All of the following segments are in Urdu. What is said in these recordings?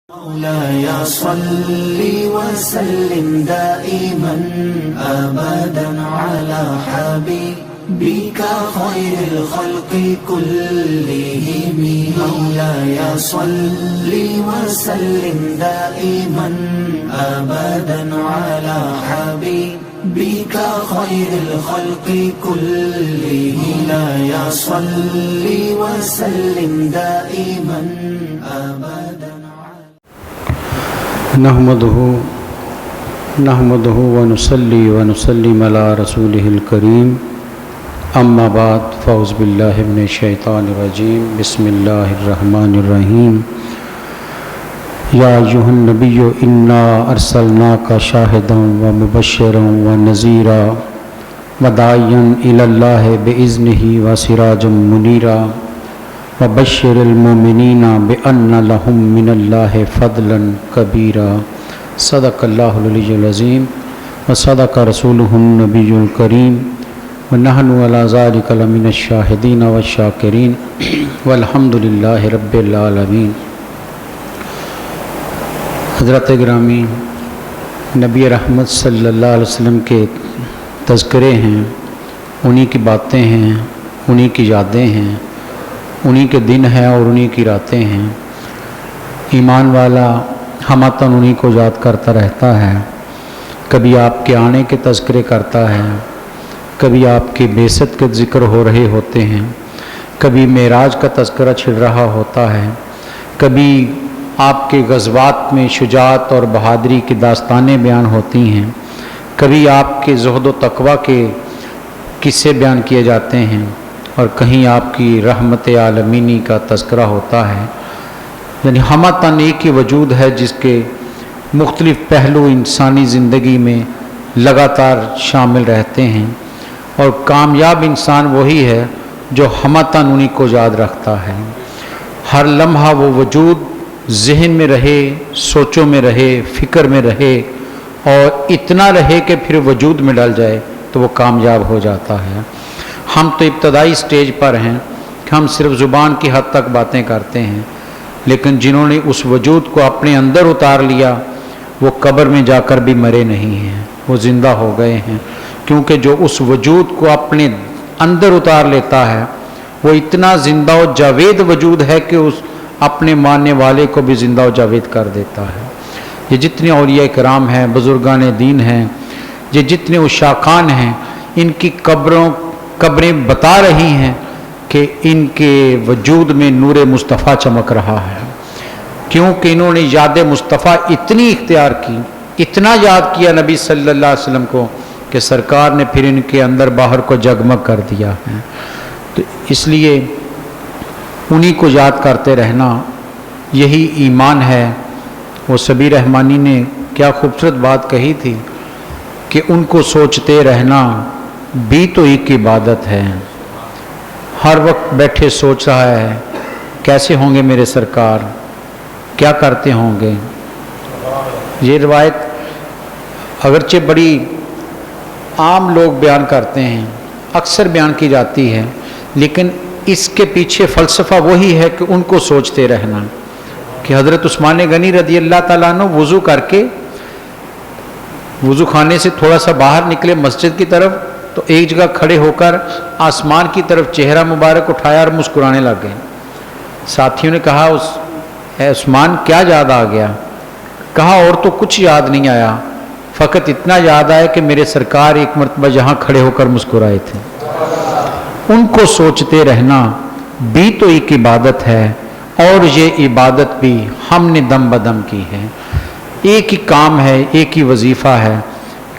مولاي صل وسلم دائما أبدا على حبيبك خير الخلق كلهم. مولاي صل وسلم دائما أبدا على حبيبك خير الخلق كلهم. مولاي صل وسلم دائما أبدا. نحمده ونصلي ونسلم على رسوله الكريم. اما بعد فاعوذ بالله من الشیطان الرجیم. بسم اللہ الرحمن الرحیم. یا ایھا النبی انا ارسلناک شاہدا ومبشرا ونذیرا وداعیا الی اللہ باذنہ وسراجا منیرا وبشر المؤمنین بأن لهم من اللہ فضلا کبیرا. صدق اللہ العلی العظیم وصدق رسولہ النبی الکریم ونحن علی ذلک لمن الشاہدین والشاکرین والحمد للہ رب العالمین. حضرت گرامی، نبی رحمت صلی اللہ علیہ وسلم کے تذکرے ہیں، انہی کی باتیں ہیں، انہی کی یادیں ہیں، انہی کے دن ہیں اور انہی کی راتیں ہیں. ایمان والا ہمتاً انہی کو یاد کرتا رہتا ہے. کبھی آپ کے آنے کے تذکرے کرتا ہے، کبھی آپ کے بعثت کے ذکر ہو رہے ہوتے ہیں، کبھی معراج کا تذکرہ چھڑ رہا ہوتا ہے، کبھی آپ کے غزوات میں شجاعت اور بہادری کی داستانیں بیان ہوتی ہیں، کبھی آپ کے زہد و تقوی کے قصے بیان کیے جاتے ہیں، اور کہیں آپ کی رحمت عالمینی کا تذکرہ ہوتا ہے. یعنی ہمتاً ایک ہی وجود ہے جس کے مختلف پہلو انسانی زندگی میں لگاتار شامل رہتے ہیں، اور کامیاب انسان وہی ہے جو ہمتاً انہی کو یاد رکھتا ہے. ہر لمحہ وہ وجود ذہن میں رہے، سوچوں میں رہے، فکر میں رہے، اور اتنا رہے کہ پھر وجود میں ڈل جائے تو وہ کامیاب ہو جاتا ہے. ہم تو ابتدائی سٹیج پر ہیں کہ ہم صرف زبان کی حد تک باتیں کرتے ہیں، لیکن جنہوں نے اس وجود کو اپنے اندر اتار لیا وہ قبر میں جا کر بھی مرے نہیں ہیں، وہ زندہ ہو گئے ہیں. کیونکہ جو اس وجود کو اپنے اندر اتار لیتا ہے وہ اتنا زندہ و جاوید وجود ہے کہ اس اپنے ماننے والے کو بھی زندہ و جاوید کر دیتا ہے. یہ جتنے اولیاء کرام ہیں، بزرگان دین ہیں، یہ جتنے عشاقان ہیں، ان کی قبریں بتا رہی ہیں کہ ان کے وجود میں نور مصطفیٰ چمک رہا ہے. کیونکہ انہوں نے یاد مصطفیٰ اتنی اختیار کی، اتنا یاد کیا نبی صلی اللہ علیہ وسلم کو کہ سرکار نے پھر ان کے اندر باہر کو جگمگ کر دیا ہے. تو اس لیے انہی کو یاد کرتے رہنا یہی ایمان ہے. وہ سبی رحمانی نے کیا خوبصورت بات کہی تھی کہ ان کو سوچتے رہنا بھی تو ایک عبادت ہے. ہر وقت بیٹھے سوچ رہا ہے کیسے ہوں گے میرے سرکار، کیا کرتے ہوں گے. یہ روایت اگرچہ بڑی عام لوگ بیان کرتے ہیں، اکثر بیان کی جاتی ہے، لیکن اس کے پیچھے فلسفہ وہی ہے کہ ان کو سوچتے رہنا. کہ حضرت عثمان غنی رضی اللہ تعالیٰ عنہ وضو کر کے وضو خانے سے تھوڑا سا باہر نکلے مسجد کی طرف، تو ایک جگہ کھڑے ہو کر آسمان کی طرف چہرہ مبارک اٹھایا اور مسکرانے لگ گئے. ساتھیوں نے کہا اے عثمان کیا یاد آ گیا؟ کہا اور تو کچھ یاد نہیں آیا، فقط اتنا یاد آیا کہ میرے سرکار ایک مرتبہ یہاں کھڑے ہو کر مسکرائے تھے. ان کو سوچتے رہنا بھی تو ایک عبادت ہے، اور یہ عبادت بھی ہم نے دم بدم کی ہے. ایک ہی کام ہے، ایک ہی وظیفہ ہے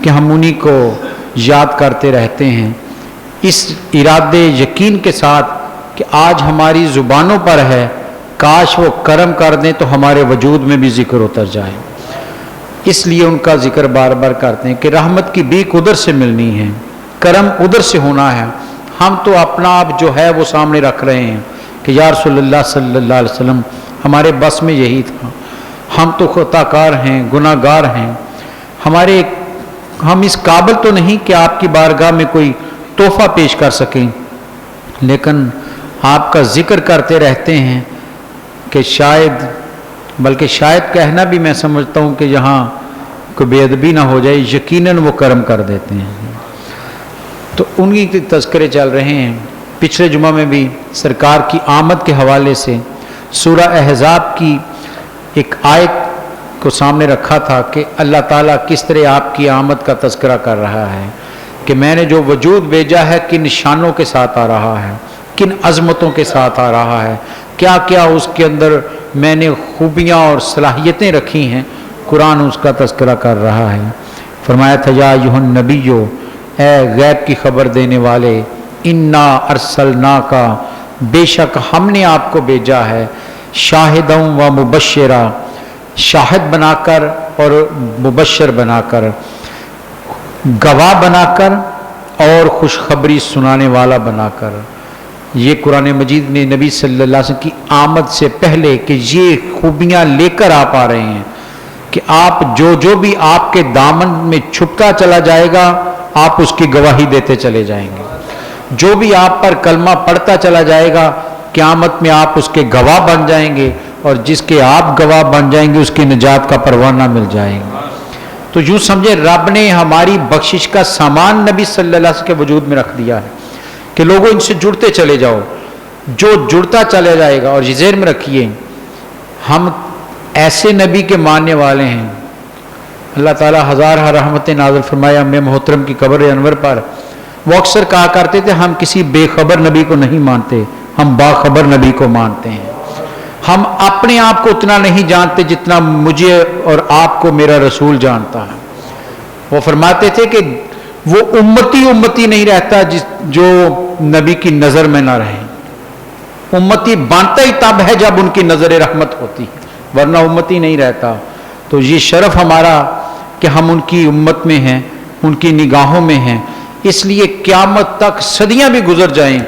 کہ ہم انہی کو یاد کرتے رہتے ہیں، اس ارادے یقین کے ساتھ کہ آج ہماری زبانوں پر ہے، کاش وہ کرم کر دیں تو ہمارے وجود میں بھی ذکر اتر جائے. اس لیے ان کا ذکر بار بار کرتے ہیں کہ رحمت کی بیک ادھر سے ملنی ہے، کرم ادھر سے ہونا ہے. ہم تو اپنا آپ جو ہے وہ سامنے رکھ رہے ہیں کہ یا رسول اللہ صلی اللہ علیہ وسلم ہمارے بس میں یہی تھا، ہم تو خطا کار ہیں، گناہ گار ہیں، ہم اس قابل تو نہیں کہ آپ کی بارگاہ میں کوئی تحفہ پیش کر سکیں، لیکن آپ کا ذکر کرتے رہتے ہیں کہ شاید بلکہ شاید کہنا بھی میں سمجھتا ہوں کہ جہاں کوئی بے ادبی نہ ہو جائے یقیناً وہ کرم کر دیتے ہیں. تو انہی کے تذکرے چل رہے ہیں. پچھلے جمعہ میں بھی سرکار کی آمد کے حوالے سے سورہ احزاب کی ایک آیت کو سامنے رکھا تھا کہ اللہ تعالیٰ کس طرح آپ کی آمد کا تذکرہ کر رہا ہے کہ میں نے جو وجود بھیجا ہے کن نشانوں کے ساتھ آ رہا ہے، کن عظمتوں کے ساتھ آ رہا ہے، کیا کیا اس کے اندر میں نے خوبیاں اور صلاحیتیں رکھی ہیں. قرآن اس کا تذکرہ کر رہا ہے. فرمایا تھا یا ایھا النبی، اے غیب کی خبر دینے والے، انا ارسلناک، بے شک ہم نے آپ کو بھیجا ہے، شاہدا و مبشرا، شاہد بنا کر اور مبشر بنا کر، گواہ بنا کر اور خوشخبری سنانے والا بنا کر. یہ قرآن مجید نے نبی صلی اللہ علیہ وسلم کی آمد سے پہلے کہ یہ خوبیاں لے کر آپ آ رہے ہیں کہ آپ جو بھی آپ کے دامن میں چھپتا چلا جائے گا آپ اس کی گواہی دیتے چلے جائیں گے. جو بھی آپ پر کلمہ پڑھتا چلا جائے گا قیامت میں آپ اس کے گواہ بن جائیں گے، اور جس کے آپ گواہ بن جائیں گے اس کی نجات کا پروانہ مل جائے گا. تو یوں سمجھے رب نے ہماری بخشش کا سامان نبی صلی اللہ علیہ وسلم کے وجود میں رکھ دیا ہے کہ لوگوں ان سے جڑتے چلے جاؤ. جو جڑتا چلا جائے گا، اور یہ ذہن میں رکھیے ہم ایسے نبی کے ماننے والے ہیں. اللہ تعالیٰ ہزارہ رحمتیں نازل فرمایا ہمیں محترم کی قبر انور پر. وہ اکثر کہا کرتے تھے ہم کسی بے خبر نبی کو نہیں مانتے، ہم باخبر نبی کو مانتے ہیں. ہم اپنے آپ کو اتنا نہیں جانتے جتنا مجھے اور آپ کو میرا رسول جانتا ہے. وہ فرماتے تھے کہ وہ امتی نہیں رہتا جو نبی کی نظر میں نہ رہے. امتی بنتا ہی تب ہے جب ان کی نظر رحمت ہوتی ہے، ورنہ امتی نہیں رہتا. تو یہ شرف ہمارا کہ ہم ان کی امت میں ہیں، ان کی نگاہوں میں ہیں. اس لیے قیامت تک صدیاں بھی گزر جائیں،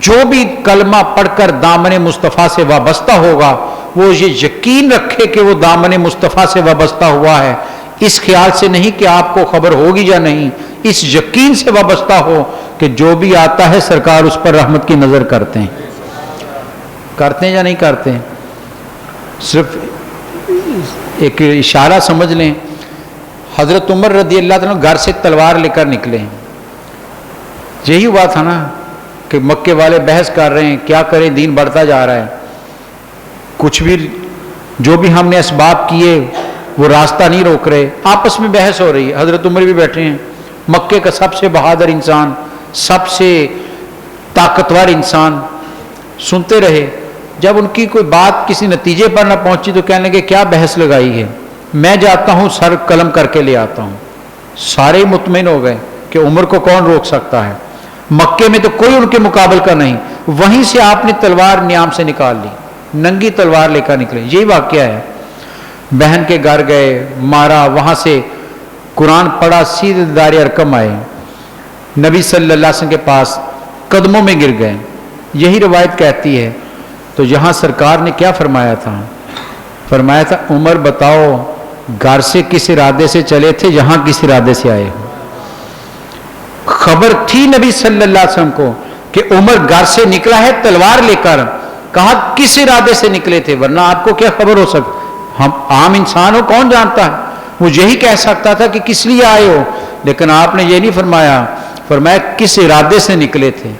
جو بھی کلمہ پڑھ کر دامن مصطفیٰ سے وابستہ ہوگا وہ یہ یقین رکھے کہ وہ دامن مصطفیٰ سے وابستہ ہوا ہے. اس خیال سے نہیں کہ آپ کو خبر ہوگی یا نہیں، اس یقین سے وابستہ ہو کہ جو بھی آتا ہے سرکار اس پر رحمت کی نظر کرتے ہیں یا نہیں کرتے. صرف ایک اشارہ سمجھ لیں، حضرت عمر رضی اللہ عنہ گھر سے تلوار لے کر نکلے. یہی ہوا تھا نا کہ مکے والے بحث کر رہے ہیں کیا کریں، دین بڑھتا جا رہا ہے، کچھ بھی جو بھی ہم نے اسباب کیے وہ راستہ نہیں روک رہے. آپس میں بحث ہو رہی ہے، حضرت عمر بھی بیٹھے ہیں، مکے کا سب سے بہادر انسان، سب سے طاقتور انسان، سنتے رہے. جب ان کی کوئی بات کسی نتیجے پر نہ پہنچی تو کہنے لگے کیا بحث لگائی ہے، میں جاتا ہوں سر قلم کر کے لے آتا ہوں. سارے مطمئن ہو گئے کہ عمر کو کون روک سکتا ہے، مکے میں تو کوئی ان کے مقابل کا نہیں. وہیں سے آپ نے تلوار نیام سے نکال لی، ننگی تلوار لے کر نکلے. یہی واقعہ ہے. بہن کے گھر گئے، مارا، وہاں سے قرآن پڑھا، سیدھے دار ارقم آئے، نبی صلی اللہ علیہ وسلم کے پاس قدموں میں گر گئے. یہی روایت کہتی ہے. تو یہاں سرکار نے کیا فرمایا تھا؟ فرمایا تھا عمر بتاؤ گھر سے کس ارادے سے چلے تھے، یہاں کس ارادے سے آئے ہو؟ خبر تھی نبی صلی اللہ علیہ وسلم کو کہ عمر گھر سے نکلا ہے تلوار لے کر. کہا کس ارادے سے نکلے تھے، ورنہ آپ کو کیا خبر ہو سکتی؟ ہم عام انسان ہو، کون جانتا ہے؟ وہ یہی کہہ سکتا تھا کہ کس لیے آئے ہو، لیکن آپ نے یہ نہیں فرمایا. فرمایا کس ارادے سے نکلے تھے.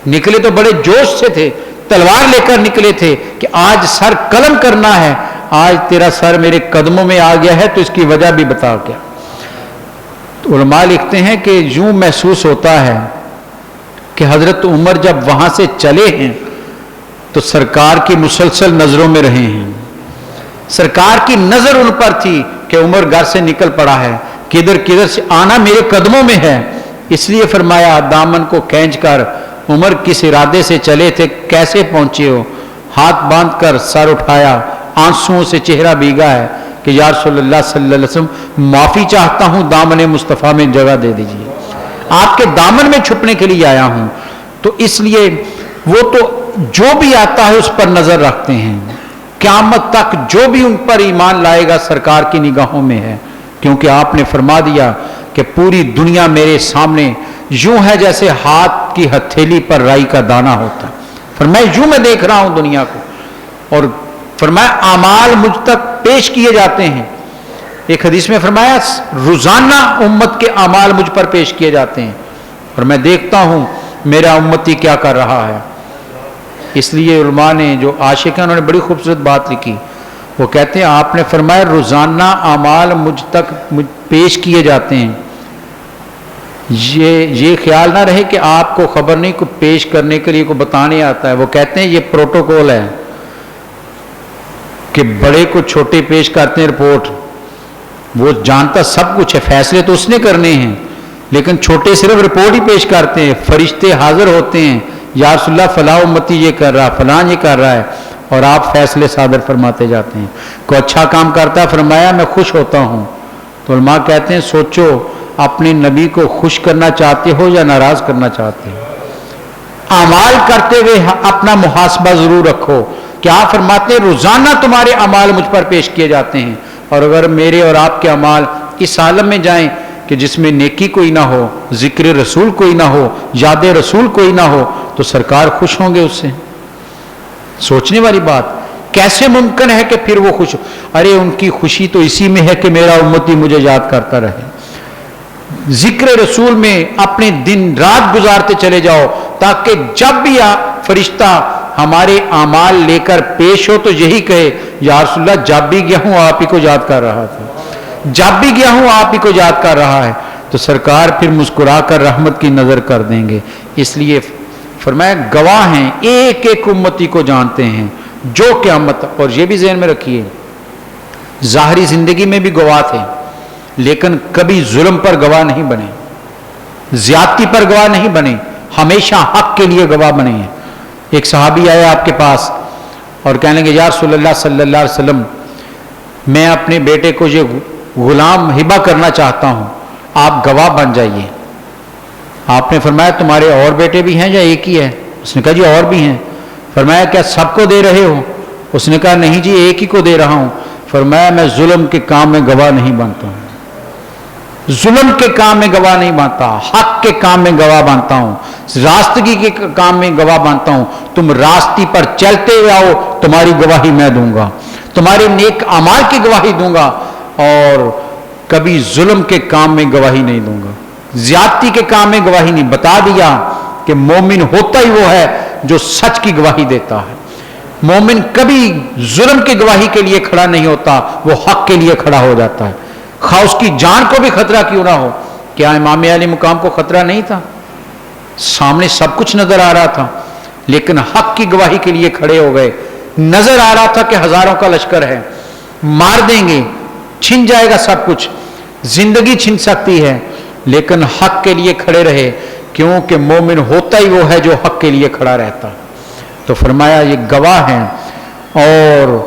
نکلے تو بڑے جوش سے تھے، تلوار لے کر نکلے تھے کہ آج سر قلم کرنا ہے، آج تیرا سر میرے قدموں میں آ گیا ہے تو اس کی وجہ بھی بتا. کیا علماء لکھتے ہیں کہ یوں محسوس ہوتا ہے کہ حضرت عمر جب وہاں سے چلے ہیں تو سرکار کی مسلسل نظروں میں رہے ہیں. سرکار کی نظر ان پر تھی کہ عمر گھر سے نکل پڑا ہے، کدھر سے آنا میرے قدموں میں ہے. اس لیے فرمایا دامن کو کھینچ کر عمر کس ارادے سے چلے تھے، کیسے پہنچے ہو؟ ہاتھ باندھ کر سر اٹھایا، آنسوؤں سے چہرہ بھیگا ہے کہ یا رسول اللہ صلی اللہ علیہ وسلم معافی چاہتا ہوں، دامن مصطفیٰ میں جگہ دے دیجیے، آپ کے دامن میں چھپنے کے لیے آیا ہوں. تو اس لیے وہ تو جو بھی آتا ہے اس پر نظر رکھتے ہیں. قیامت تک جو بھی ان پر ایمان لائے گا سرکار کی نگاہوں میں ہے، کیونکہ آپ نے فرما دیا کہ پوری دنیا میرے سامنے یوں ہے جیسے ہاتھ کی ہتھیلی پر رائی کا دانہ ہوتا. فرمایا یوں میں دیکھ رہا ہوں دنیا کو. اور فرمایا اعمال مجھ تک پیش کیے جاتے ہیں. ایک حدیث میں فرمایا روزانہ امت کے اعمال مجھ پر پیش کیے جاتے ہیں اور میں دیکھتا ہوں میرا امتی کیا کر رہا ہے. اس لیے علماء نے جو عاشق ہیں انہوں نے بڑی خوبصورت بات لکھی. وہ کہتے ہیں آپ نے فرمایا روزانہ اعمال مجھ تک پیش کیے جاتے ہیں. یہ خیال نہ رہے کہ آپ کو خبر نہیں کو پیش کرنے کے لیے کو بتانے آتا ہے. وہ کہتے ہیں یہ پروٹوکول ہے کہ بڑے کو چھوٹے پیش کرتے ہیں رپورٹ. وہ جانتا سب کچھ ہے, فیصلے تو اس نے کرنے ہیں, لیکن چھوٹے صرف رپورٹ ہی پیش کرتے ہیں. فرشتے حاضر ہوتے ہیں, یا رسول اللہ فلاں امتی یہ کر رہا, فلاں یہ کر رہا ہے, اور آپ فیصلے صادر فرماتے جاتے ہیں. کوئی اچھا کام کرتا ہے فرمایا میں خوش ہوتا ہوں. تو علماء کہتے ہیں سوچو اپنے نبی کو خوش کرنا چاہتے ہو یا ناراض کرنا چاہتے ہو. اعمال کرتے ہوئے اپنا محاسبہ ضرور رکھو. کیا فرماتے ہیں روزانہ تمہارے اعمال مجھ پر پیش کیے جاتے ہیں, اور اگر میرے اور آپ کے اعمال اس عالم میں جائیں کہ جس میں نیکی کوئی نہ ہو, ذکر رسول کوئی نہ ہو, یاد رسول کوئی نہ ہو, تو سرکار خوش ہوں گے اس سے؟ سوچنے والی بات. کیسے ممکن ہے کہ پھر وہ خوش ہو؟ ارے ان کی خوشی تو اسی میں ہے کہ میرا امتی مجھے یاد کرتا رہے. ذکر رسول میں اپنے دن رات گزارتے چلے جاؤ, تاکہ جب بھی فرشتہ ہمارے اعمال لے کر پیش ہو تو یہی کہے یا رسول اللہ جب بھی گیا ہوں آپ ہی کو یاد کر رہا تھا, جب بھی گیا ہوں آپ ہی کو یاد کر رہا ہے. تو سرکار پھر مسکرا کر رحمت کی نظر کر دیں گے. اس لیے فرمایا گواہ ہیں, ایک ایک امتی کو جانتے ہیں جو قیامت. اور یہ بھی ذہن میں رکھیے ظاہری زندگی میں بھی گواہ تھے, لیکن کبھی ظلم پر گواہ نہیں بنے, زیادتی پر گواہ نہیں بنے, ہمیشہ حق کے لیے گواہ بنے ہیں. ایک صحابی آیا آپ کے پاس اور کہنے لگے یا رسول اللہ صلی اللہ علیہ وسلم میں اپنے بیٹے کو یہ غلام ہبہ کرنا چاہتا ہوں, آپ گواہ بن جائیے. آپ نے فرمایا تمہارے اور بیٹے بھی ہیں یا ایک ہی ہے؟ اس نے کہا جی اور بھی ہیں. فرمایا کیا سب کو دے رہے ہو؟ اس نے کہا نہیں جی ایک ہی کو دے رہا ہوں. فرمایا میں ظلم کے کام میں گواہ نہیں بنتا ہوں, ظلم کے کام میں گواہ نہیں بنتا, حق کے کام میں گواہ بنتا ہوں, راستگی کے کام میں گواہ بنتا ہوں. تم راستی پر چلتے ہوئے آؤ, تمہاری گواہی میں دوں گا, تمہارے نیک اعمال کی گواہی دوں گا, اور کبھی ظلم کے کام میں گواہی نہیں دوں گا, زیادتی کے کام میں گواہی نہیں. بتا دیا کہ مومن ہوتا ہی وہ ہے جو سچ کی گواہی دیتا ہے. مومن کبھی ظلم کی گواہی کے لیے کھڑا نہیں ہوتا, وہ حق کے لیے کھڑا ہو جاتا ہے, خواہ اس کی جان کو بھی خطرہ کیوں نہ ہو. کیا امام علی مقام کو خطرہ نہیں تھا؟ سامنے سب کچھ نظر آ رہا تھا, لیکن حق کی گواہی کے لیے کھڑے ہو گئے. نظر آ رہا تھا کہ ہزاروں کا لشکر ہے, مار دیں گے, چھن جائے گا سب کچھ, زندگی چھن سکتی ہے, لیکن حق کے لیے کھڑے رہے, کیونکہ مومن ہوتا ہی وہ ہے جو حق کے لیے کھڑا رہتا. تو فرمایا یہ گواہ ہیں اور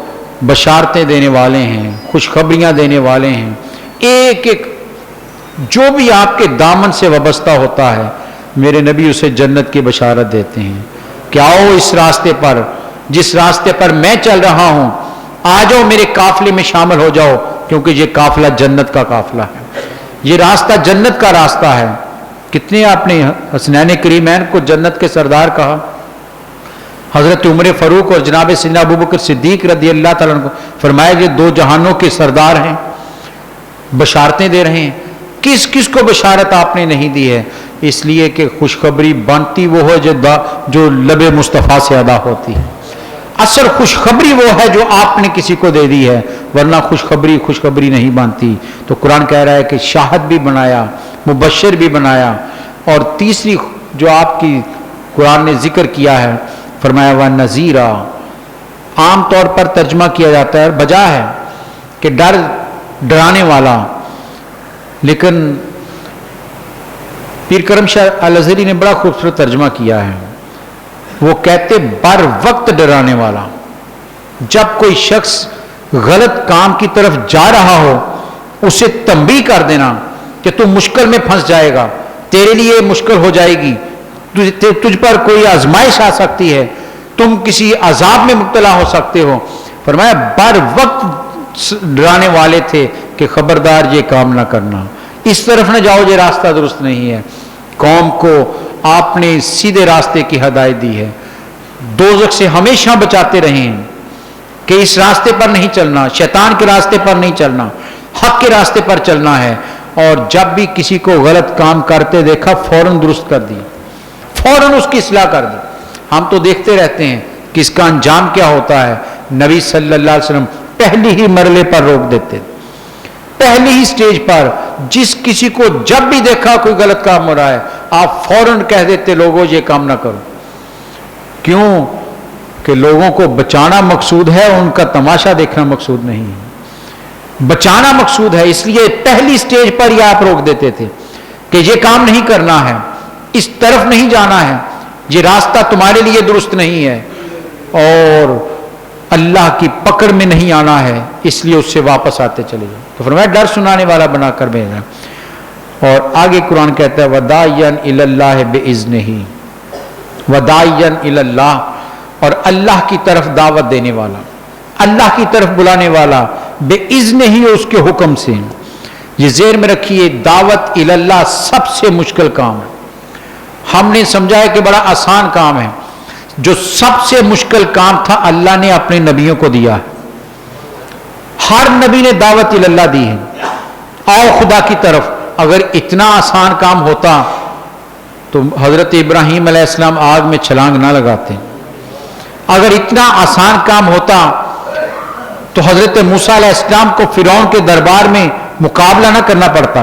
بشارتیں دینے والے ہیں, خوشخبریاں دینے والے ہیں. ایک ایک جو بھی آپ کے دامن سے وابستہ ہوتا ہے میرے نبی اسے جنت کی بشارت دیتے ہیں کہ آؤ اس راستے پر, جس راستے پر میں چل رہا ہوں, آ جاؤ میرے قافلے میں شامل ہو جاؤ, کیونکہ یہ قافلہ جنت کا قافلہ ہے, یہ راستہ جنت کا راستہ ہے. کتنے آپ نے حسنین کریمین کو جنت کے سردار کہا, حضرت عمر فاروق اور جناب سیدنا ابوبکر صدیق رضی اللہ تعالیٰ عنہ کو فرمایا یہ دو جہانوں کے سردار ہیں, بشارتیں دے رہے ہیں. کس کس کو بشارت آپ نے نہیں دی ہے؟ اس لیے کہ خوشخبری بنتی وہ ہے جو لب مصطفیٰ سے ادا ہوتی ہے. اصل خوشخبری وہ ہے جو آپ نے کسی کو دے دی ہے, ورنہ خوشخبری نہیں بنتی. تو قرآن کہہ رہا ہے کہ شاہد بھی بنایا, مبشر بھی بنایا, اور تیسری جو آپ کی قرآن نے ذکر کیا ہے فرمایا وہ نذیرہ. عام طور پر ترجمہ کیا جاتا ہے, بجا ہے کہ ڈرانے والا, لیکن پیر کرم شاہ الازہری نے بڑا خوبصورت ترجمہ کیا ہے. وہ کہتے بر وقت ڈرانے والا. جب کوئی شخص غلط کام کی طرف جا رہا ہو اسے تنبیہ کر دینا کہ تم مشکل میں پھنس جائے گا, تیرے لیے مشکل ہو جائے گی, تجھ پر کوئی آزمائش آ سکتی ہے, تم کسی عذاب میں مبتلا ہو سکتے ہو. فرمایا بر وقت ڈرانے والے تھے کہ خبردار یہ کام نہ کرنا, اس طرف نہ جاؤ, یہ راستہ درست نہیں ہے. قوم کو آپ نے سیدھے راستے کی ہدایت دی ہے, دوزخ سے ہمیشہ بچاتے رہے ہیں. کہ اس راستے پر نہیں چلنا، شیطان کے راستے پر نہیں چلنا، حق کے راستے پر چلنا ہے. اور جب بھی کسی کو غلط کام کرتے دیکھا فوراً درست کر دی، فوراً اس کی اصلاح کر دی. ہم تو دیکھتے رہتے ہیں کہ اس کا انجام کیا ہوتا ہے. نبی صلی اللہ علیہ وسلم پہلی ہی مرحلے پر روک دیتے، پہلی ہی سٹیج پر. جس کسی کو جب بھی دیکھا کوئی غلط کام ہو رہا ہے آپ فوراً کہہ دیتے لوگوں یہ کام نہ کرو. کیوں کہ لوگوں کو بچانا مقصود ہے، ان کا تماشا دیکھنا مقصود نہیں ہے. بچانا مقصود ہے، اس لیے پہلی سٹیج پر ہی آپ روک دیتے تھے کہ یہ کام نہیں کرنا ہے، اس طرف نہیں جانا ہے، یہ راستہ تمہارے لیے درست نہیں ہے اور اللہ کی پکڑ میں نہیں آنا ہے، اس لیے اس سے واپس آتے چلے جاؤ. تو فرمایا ڈر سنانے والا بنا کر بھیجنا. اور آگے قرآن کہتا ہے وَدَاعِيًا إِلَى اللَّهِ بِإِذْنِهِ، وَدَاعِيًا إِلَى اللَّهِ، اور اللہ کی طرف دعوت دینے والا، اللہ کی طرف بلانے والا، بِإِذْنِهِ، اس کے حکم سے. یہ ذہن میں رکھیے دعوت الی اللہ سب سے مشکل کام ہے. ہم نے سمجھا ہے کہ بڑا آسان کام ہے. جو سب سے مشکل کام تھا اللہ نے اپنے نبیوں کو دیا ہے. ہر نبی نے دعوت الی اللہ دی ہے، آؤ خدا کی طرف. اگر اتنا آسان کام ہوتا تو حضرت ابراہیم علیہ السلام آگ میں چھلانگ نہ لگاتے. اگر اتنا آسان کام ہوتا تو حضرت موسیٰ علیہ السلام کو فرعون کے دربار میں مقابلہ نہ کرنا پڑتا.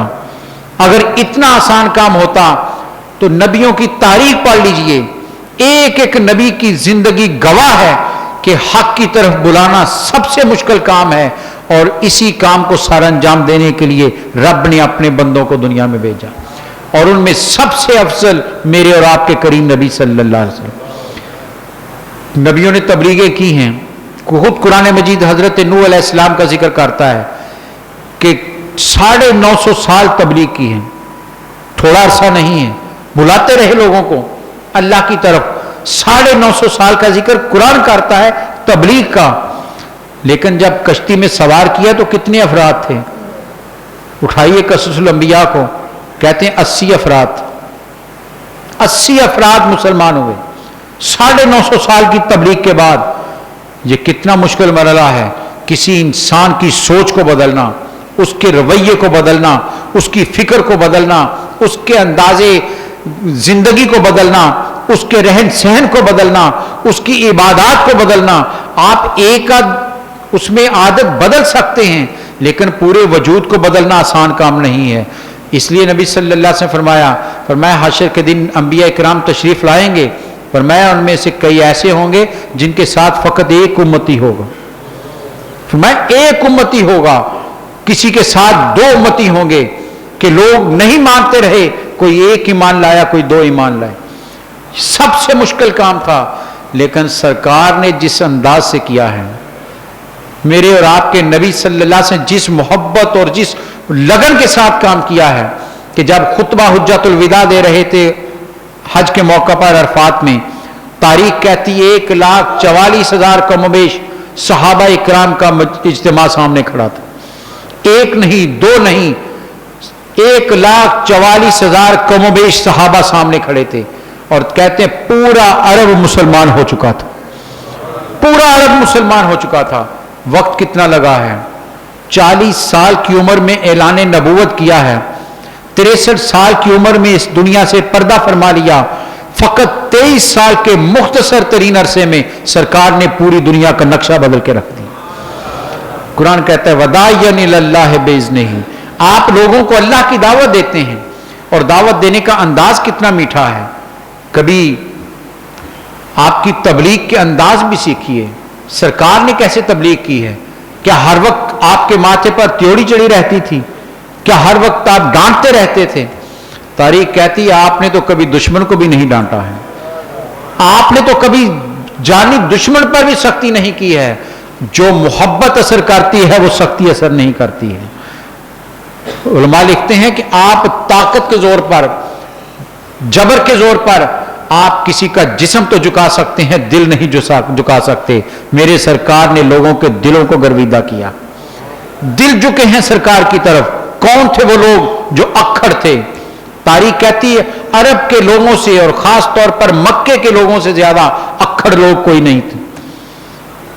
اگر اتنا آسان کام ہوتا تو نبیوں کی تاریخ پڑھ لیجئے، ایک ایک نبی کی زندگی گواہ ہے کہ حق کی طرف بلانا سب سے مشکل کام ہے، اور اسی کام کو سر انجام دینے کے لیے رب نے اپنے بندوں کو دنیا میں بھیجا. اور ان میں سب سے افضل میرے اور آپ کے کریم نبی صلی اللہ علیہ وسلم. نبیوں نے تبلیغیں کی ہیں. خود قرآن مجید حضرت نوح علیہ السلام کا ذکر کرتا ہے کہ 950 سال تبلیغ کی ہے، تھوڑا عرصہ نہیں ہے. بلاتے رہے لوگوں کو اللہ کی طرف. 950 سال کا ذکر قرآن کرتا ہے تبلیغ کا. لیکن جب کشتی میں سوار کیا تو کتنے افراد تھے؟ اٹھائیے قصص الانبیاء کو، کہتے ہیں 80 افراد. 80 افراد مسلمان ہوئے 950 سال کی تبلیغ کے بعد. یہ کتنا مشکل مرحلہ ہے. کسی انسان کی سوچ کو بدلنا، اس کے رویے کو بدلنا، اس کی فکر کو بدلنا، اس کے اندازے زندگی کو بدلنا، اس کے رہن سہن کو بدلنا، اس کی عبادات کو بدلنا. آپ ایک اس میں عادت بدل سکتے ہیں لیکن پورے وجود کو بدلنا آسان کام نہیں ہے. اس لیے نبی صلی اللہ علیہ وسلم فرمایا حشر کے دن انبیاء کرام تشریف لائیں گے. فرمایا ان میں سے کئی ایسے ہوں گے جن کے ساتھ فقط ایک امتی ہوگا. فرمایا ایک امتی ہوگا، کسی کے ساتھ 2 امتی ہوں گے کہ لوگ نہیں مانتے رہے، کوئی ایک ایمان لایا، کوئی 2 ایمان لائے. سب سے مشکل کام تھا لیکن سرکار نے جس انداز سے کیا ہے، میرے اور آپ کے نبی صلی اللہ علیہ وسلم جس محبت اور جس لگن کے ساتھ کام کیا ہے کہ جب خطبہ حجت الوداع دے رہے تھے حج کے موقع پر عرفات میں، تاریخ کہتی 1,44,000 کم و بیش صحابہ اکرام کا اجتماع سامنے کھڑا تھا. ایک نہیں 2 نہیں، 1,44,000 کم و بیش صحابہ سامنے کھڑے تھے. اور کہتے ہیں پورا عرب مسلمان ہو چکا تھا، پورا عرب مسلمان ہو چکا تھا. وقت کتنا لگا ہے؟ 40 سال کی عمر میں اعلان نبوت کیا ہے، 63 سال کی عمر میں اس دنیا سے پردہ فرما لیا. فقط 23 سال کے مختصر ترین عرصے میں سرکار نے پوری دنیا کا نقشہ بدل کے رکھ دیا. قرآن کہتا ہے وَدَاعِيًا إِلَى اللَّهِ بِإِذْنِهِ. آپ لوگوں کو اللہ کی دعوت دیتے ہیں اور دعوت دینے کا انداز کتنا میٹھا ہے. کبھی آپ کی تبلیغ کے انداز بھی سیکھیے. سرکار نے کیسے تبلیغ کی ہے؟ کیا ہر وقت آپ کے ماتھے پر تیوڑی چڑھی رہتی تھی؟ کیا ہر وقت آپ ڈانٹتے رہتے تھے؟ تاریخ کہتی ہے آپ نے تو کبھی دشمن کو بھی نہیں ڈانٹا ہے، آپ نے تو کبھی جانی دشمن پر بھی سختی نہیں کی ہے. جو محبت اثر کرتی ہے وہ سختی اثر نہیں کرتی ہے. علماء لکھتے ہیں کہ آپ طاقت کے زور پر، جبر کے زور پر آپ کسی کا جسم تو جھکا سکتے ہیں، دل نہیں جھکا سکتے. میرے سرکار نے لوگوں کے دلوں کو گرویدہ کیا، دل جھکے ہیں سرکار کی طرف. کون تھے وہ لوگ جو اکھڑ تھے؟ تاریخ کہتی ہے عرب کے لوگوں سے اور خاص طور پر مکے کے لوگوں سے زیادہ اکھڑ لوگ کوئی نہیں تھے.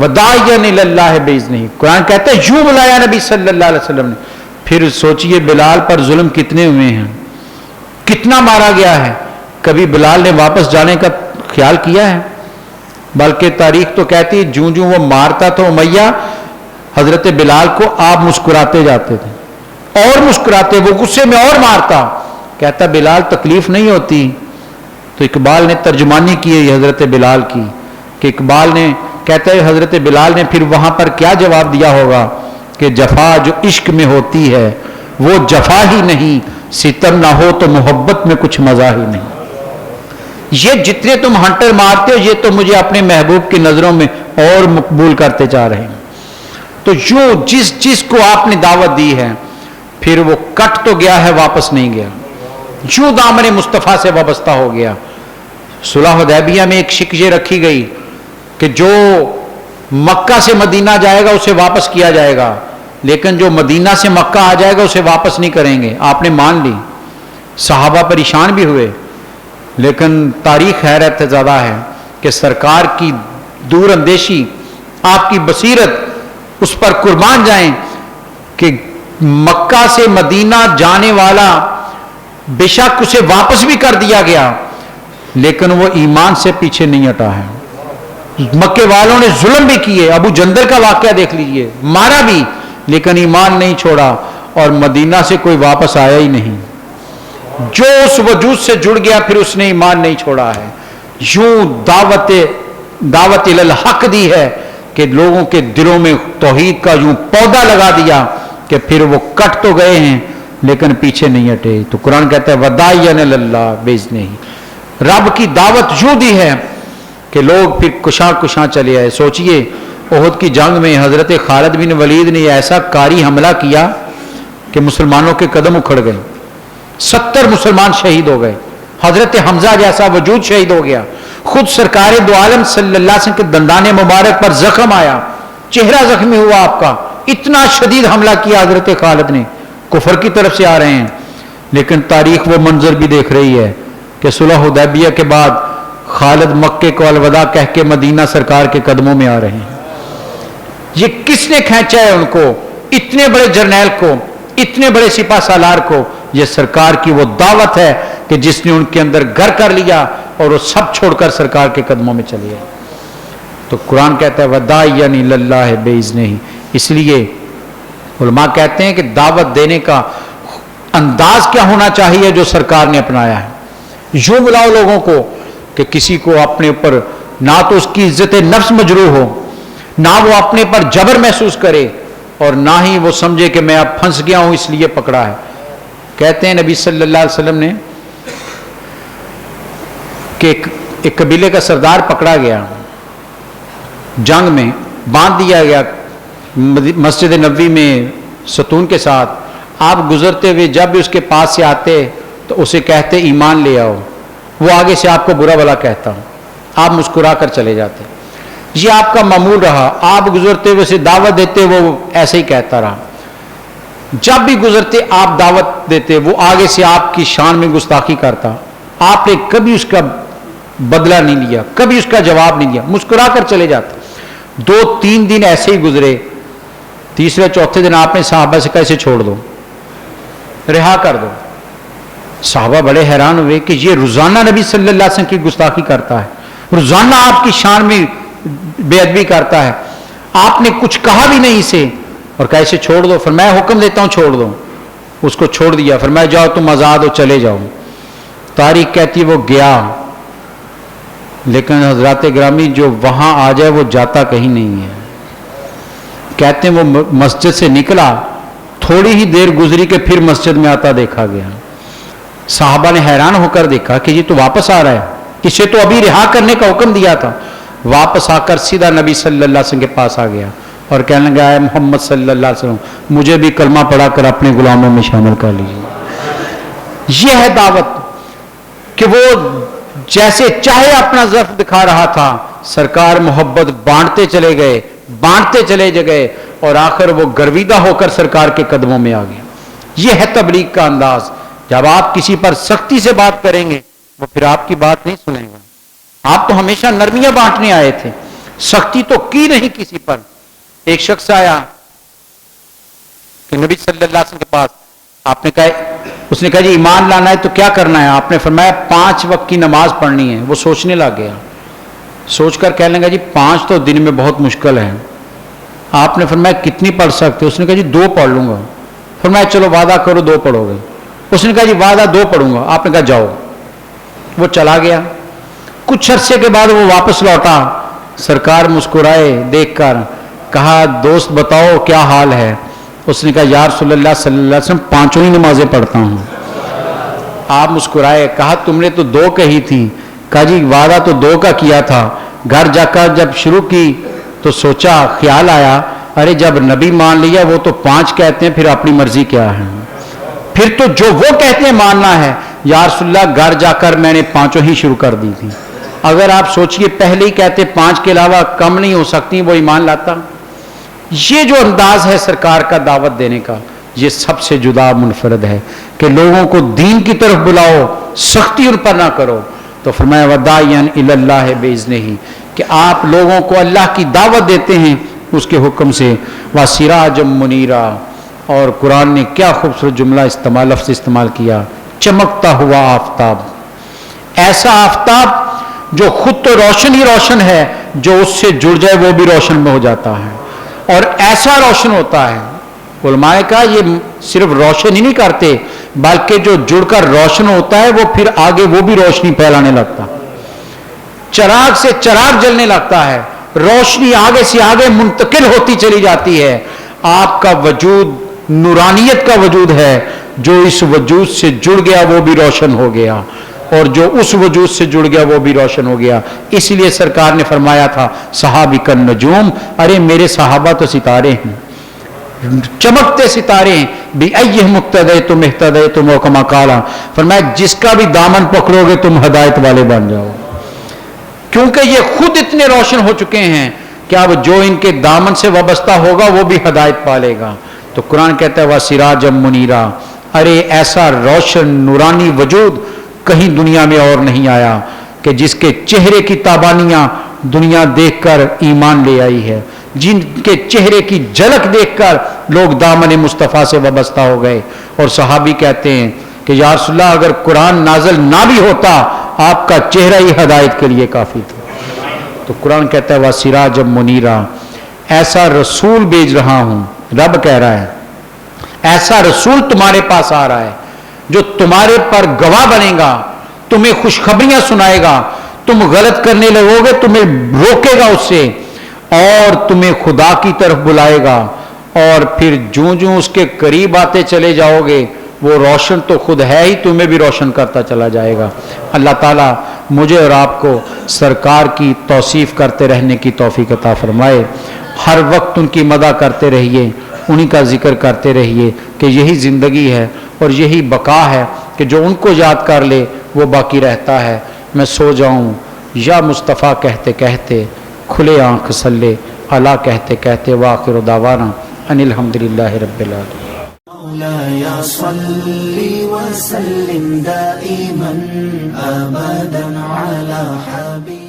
وداعیا الاللہ باذنہ. قرآن کہتا ہے یوں بلایا نبی صلی اللہ علیہ وسلم نے. پھر سوچئے بلال پر ظلم کتنے ہوئے ہیں, کتنا مارا گیا ہے. کبھی بلال نے واپس جانے کا خیال کیا ہے؟ بلکہ تاریخ تو کہتی ہے جوں جوں وہ مارتا تھا امیہ حضرت بلال کو, آپ مسکراتے جاتے تھے اور مسکراتے, وہ غصے میں اور مارتا. کہتا بلال تکلیف نہیں ہوتی. تو اقبال نے ترجمانی کی ہے حضرت بلال کی, کہ اقبال نے کہتا ہے حضرت بلال نے پھر وہاں پر کیا جواب دیا ہوگا کہ جفا جو عشق میں ہوتی ہے وہ جفا ہی نہیں, ستم نہ ہو تو محبت میں کچھ مزہ ہی نہیں. یہ جتنے تم ہنٹر مارتے ہو یہ تو مجھے اپنے محبوب کی نظروں میں اور مقبول کرتے جا رہے ہیں. تو یوں جس جس کو آپ نے دعوت دی ہے پھر وہ کٹ تو گیا ہے, واپس نہیں گیا, یوں دامن مصطفیٰ سے وابستہ ہو گیا. صلح حدیبیہ میں ایک شک یہ رکھی گئی کہ جو مکہ سے مدینہ جائے گا اسے واپس کیا جائے گا, لیکن جو مدینہ سے مکہ آ جائے گا اسے واپس نہیں کریں گے. آپ نے مان لی, صحابہ پریشان بھی ہوئے, لیکن تاریخ حیرت زیادہ ہے کہ سرکار کی دور اندیشی, آپ کی بصیرت اس پر قربان جائیں کہ مکہ سے مدینہ جانے والا بے شک اسے واپس بھی کر دیا گیا لیکن وہ ایمان سے پیچھے نہیں ہٹا ہے. مکے والوں نے ظلم بھی کیے, ابو جندل کا واقعہ دیکھ لیجئے, مارا بھی لیکن ایمان نہیں چھوڑا, اور مدینہ سے کوئی واپس آیا ہی نہیں. جو اس وجود سے جڑ گیا پھر اس نے ایمان نہیں چھوڑا ہے. یوں دعوت الحق دی ہے کہ لوگوں کے دلوں میں توحید کا یوں پودا لگا دیا کہ پھر وہ کٹ تو گئے ہیں لیکن پیچھے نہیں ہٹے. تو قرآن کہتا ہے وداعیا الاللہ باذنہ. رب کی دعوت یوں دی ہے کہ لوگ پھر کشاں چلے آئے. سوچئے احد کی جنگ میں حضرت خالد بن ولید نے ایسا کاری حملہ کیا کہ مسلمانوں کے قدم اکھڑ گئے, 70 مسلمان شہید ہو گئے, حضرت حمزہ جیسا وجود شہید ہو گیا, خود سرکار دو عالم صلی اللہ علیہ وسلم کے دندان مبارک پر زخم آیا, چہرہ زخمی ہوا آپ کا. اتنا شدید حملہ کیا حضرت خالد نے, کفر کی طرف سے آ رہے ہیں. لیکن تاریخ وہ منظر بھی دیکھ رہی ہے کہ صلح حدیبیہ کے بعد خالد مکے کو الوداع کہہ کے مدینہ سرکار کے قدموں میں آ رہے ہیں. یہ کس نے کھینچا ہے ان کو, اتنے بڑے جرنیل کو, اتنے بڑے سپاہ سالار کو؟ یہ سرکار کی وہ دعوت ہے کہ جس نے ان کے اندر گھر کر لیا اور وہ سب چھوڑ کر سرکار کے قدموں میں چلے گئے. تو قرآن کہتا ہے وداعیا الاللہ باذنہ. اس لیے علماء کہتے ہیں کہ دعوت دینے کا انداز کیا ہونا چاہیے جو سرکار نے اپنایا ہے. یوں بلاؤ لوگوں کو کہ کسی کو اپنے اوپر نہ تو اس کی عزت نفس مجروح ہو, نہ وہ اپنے پر جبر محسوس کرے, اور نہ ہی وہ سمجھے کہ میں اب پھنس گیا ہوں اس لیے پکڑا ہے. کہتے ہیں نبی صلی اللہ علیہ وسلم نے کہ ایک قبیلے کا سردار پکڑا گیا, جنگ میں باندھ دیا گیا مسجد نبوی میں ستون کے ساتھ. آپ گزرتے ہوئے جب بھی اس کے پاس سے آتے تو اسے کہتے ایمان لے آؤ, وہ آگے سے آپ کو برا بلا کہتا, آپ مسکرا کر چلے جاتے. یہ آپ کا معمول رہا, آپ گزرتے ہوئے اسے دعوت دیتے وہ ایسے ہی کہتا رہا. جب بھی گزرتے آپ دعوت دیتے وہ آگے سے آپ کی شان میں گستاخی کرتا, آپ نے کبھی اس کا بدلہ نہیں لیا, کبھی اس کا جواب نہیں دیا, مسکرا کر چلے جاتے. 2-3 دن ایسے ہی گزرے, تیسرے چوتھے دن آپ نے صحابہ سے کہا اسے چھوڑ دو, رہا کر دو. صحابہ بڑے حیران ہوئے کہ یہ روزانہ نبی صلی اللہ علیہ وسلم کی گستاخی کرتا ہے, روزانہ آپ کی شان میں بے ادبی کرتا ہے, آپ نے کچھ کہا بھی نہیں اسے, اور کہا اسے چھوڑ دو. فرمایا حکم دیتا ہوں چھوڑ دو. اس کو چھوڑ دیا, فرمایا جاؤ تم آزاد ہو, چلے جاؤ. تاریخ کہتی وہ گیا, لیکن حضرات گرامی جو وہاں آ جائے وہ جاتا کہیں نہیں ہے. کہتے ہیں وہ مسجد سے نکلا, تھوڑی ہی دیر گزری کہ پھر مسجد میں آتا دیکھا گیا. صحابہ نے حیران ہو کر دیکھا کہ یہ تو واپس آ رہا ہے, اسے تو ابھی رہا کرنے کا حکم دیا تھا. واپس آ کر سیدھا نبی صلی اللہ علیہ وسلم کے پاس آ گیا اور کہنے لگا اے محمد صلی اللہ علیہ وسلم مجھے بھی کلمہ پڑھا کر اپنے غلاموں میں شامل کر لیجیے. یہ ہے دعوت کہ وہ جیسے چاہے اپنا ضعف دکھا رہا تھا, سرکار محبت بانٹتے چلے گئے اور آخر وہ گرویدہ ہو کر سرکار کے قدموں میں آ گیا. یہ ہے تبلیغ کا انداز. جب آپ کسی پر سختی سے بات کریں گے وہ پھر آپ کی بات نہیں سنیں گا. آپ تو ہمیشہ نرمیاں بانٹنے آئے تھے, سختی تو کی نہیں کسی پر. ایک شخص آیا کہ نبی صلی اللہ علیہ وسلم کے پاس, آپ نے کہا, اس نے کہا جی ایمان لانا ہے تو کیا کرنا ہے؟ آپ نے فرمایا 5 وقت کی نماز پڑھنی ہے. وہ سوچنے لگ گیا, سوچ کر کہنے لگا جی 5 تو دن میں بہت مشکل ہے. آپ نے فرمایا کتنی پڑھ سکتے؟ اس نے کہا جی 2 پڑھ لوں گا. فرمایا چلو وعدہ کرو 2 پڑھو گے. اس نے کہا جی وعدہ 2 پڑھوں گا. آپ نے کہا جاؤ. وہ چلا گیا. کچھ عرصے کے بعد وہ واپس لوٹا. سرکار مسکرائے دیکھ کر, کہا دوست بتاؤ کیا حال ہے؟ اس نے کہا یا رسول اللہ صلی اللہ علیہ وسلم 5 ہی نمازیں پڑھتا ہوں. آپ مسکرائے, کہا تم نے تو 2 کہی تھی. کہا جی وعدہ تو 2 کا کیا تھا. گھر جا کر جب شروع کی تو سوچا, خیال آیا ارے جب نبی مان لیا وہ تو 5 کہتے ہیں, پھر اپنی مرضی کیا ہے؟ پھر تو جو وہ کہتے ہیں ماننا ہے. یا رسول اللہ گھر جا کر میں نے 5 ہی شروع کر دی تھی. اگر آپ سوچئے پہلے ہی کہتے 5 کے علاوہ کم نہیں ہو سکتی, وہ ایمان لاتا. یہ جو انداز ہے سرکار کا دعوت دینے کا, یہ سب سے جدا منفرد ہے کہ لوگوں کو دین کی طرف بلاؤ, سختی ان پر نہ کرو. تو فرمایا وداعیا الی اللہ باذنہ, کہ آپ لوگوں کو اللہ کی دعوت دیتے ہیں اس کے حکم سے. وسراجا منیرا, اور قرآن نے کیا خوبصورت جملہ لفظ استعمال کیا, چمکتا ہوا آفتاب. ایسا آفتاب جو خود تو روشن ہی روشن ہے, جو اس سے جڑ جائے وہ بھی روشن میں ہو جاتا ہے, اور ایسا روشن ہوتا ہے. علماء کا یہ صرف روشن ہی نہیں کرتے, بلکہ جو جڑ کر روشن ہوتا ہے وہ پھر آگے وہ بھی روشنی پھیلانے لگتا. چراغ سے چراغ جلنے لگتا ہے, روشنی آگے سے آگے منتقل ہوتی چلی جاتی ہے. آپ کا وجود نورانیت کا وجود ہے, جو اس وجود سے جڑ گیا وہ بھی روشن ہو گیا, اور جو اس وجود سے جڑ گیا وہ بھی روشن ہو گیا. اس لیے سرکار نے فرمایا تھا صحابی کن نجوم, ارے میرے صحابہ تو ستارے ہیں, چمکتے ستارے ہیں. بِأَيِّهِمْ اقْتَدَيْتُمْ اهْتَدَيْتُمْ وَكَمَا قَالَ, فرمایا جس کا بھی دامن پکڑو گے تم ہدایت والے بن جاؤ, کیونکہ یہ خود اتنے روشن ہو چکے ہیں کہ اب جو ان کے دامن سے وابستہ ہوگا وہ بھی ہدایت پالے گا. تو قرآن کہتا ہے وَسِرَاجًا مُنِيرًا, ارے ایسا روشن نورانی وجود کہیں دنیا میں اور نہیں آیا کہ جس کے چہرے کی تابانیاں دنیا دیکھ کر ایمان لے آئی ہے, جن کے چہرے کی جھلک دیکھ کر لوگ دامن مصطفیٰ سے وابستہ ہو گئے. اور صحابی کہتے ہیں کہ یا رسول اللہ اگر قرآن نازل نہ بھی ہوتا آپ کا چہرہ ہی ہدایت کے لیے کافی تھا. تو قرآن کہتا ہے وَسِرَاجًا مُنِيرًا, ایسا رسول بھیج رہا ہوں. رب کہہ رہا ہے ایسا رسول تمہارے پاس آ رہا ہے جو تمہارے پر گواہ بنے گا, تمہیں خوشخبریاں سنائے گا, تم غلط کرنے لگو گے تمہیں روکے گا اس سے, اور تمہیں خدا کی طرف بلائے گا, اور پھر جوں اس کے قریب آتے چلے جاؤ گے وہ روشن تو خود ہے ہی, تمہیں بھی روشن کرتا چلا جائے گا. اللہ تعالیٰ مجھے اور آپ کو سرکار کی توصیف کرتے رہنے کی توفیق عطا فرمائے. ہر وقت ان کی مدح کرتے رہیے, انہی کا ذکر کرتے رہیے, کہ یہی زندگی ہے اور یہی بقا ہے کہ جو ان کو یاد کر لے وہ باقی رہتا ہے. میں سو جاؤں یا مصطفیٰ کہتے کہتے, کھلے آنکھ سلے اللہ کہتے کہتے, وآخر دعوانا ان الحمدللہ رب العالمین. مولاي صل وسلم دائما أبدا على حبيبك.